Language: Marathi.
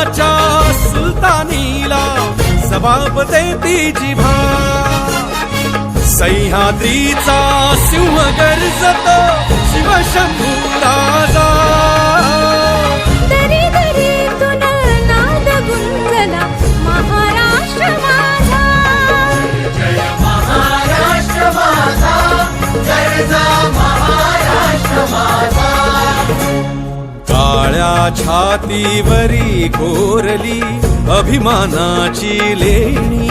महाराष्ट्राच्या सुलतानीला जबाब देती जिभा सह्याद्रीचा सिंह गर्जतो शिवशंभू राजा दरी दरीतून नाद गुंजला महाराष्ट्र माझा जय महाराष्ट्र माझा गर्जा महाराष्ट्र माझा काळ्या छातीवरी कोरली अभिमानाची लेणी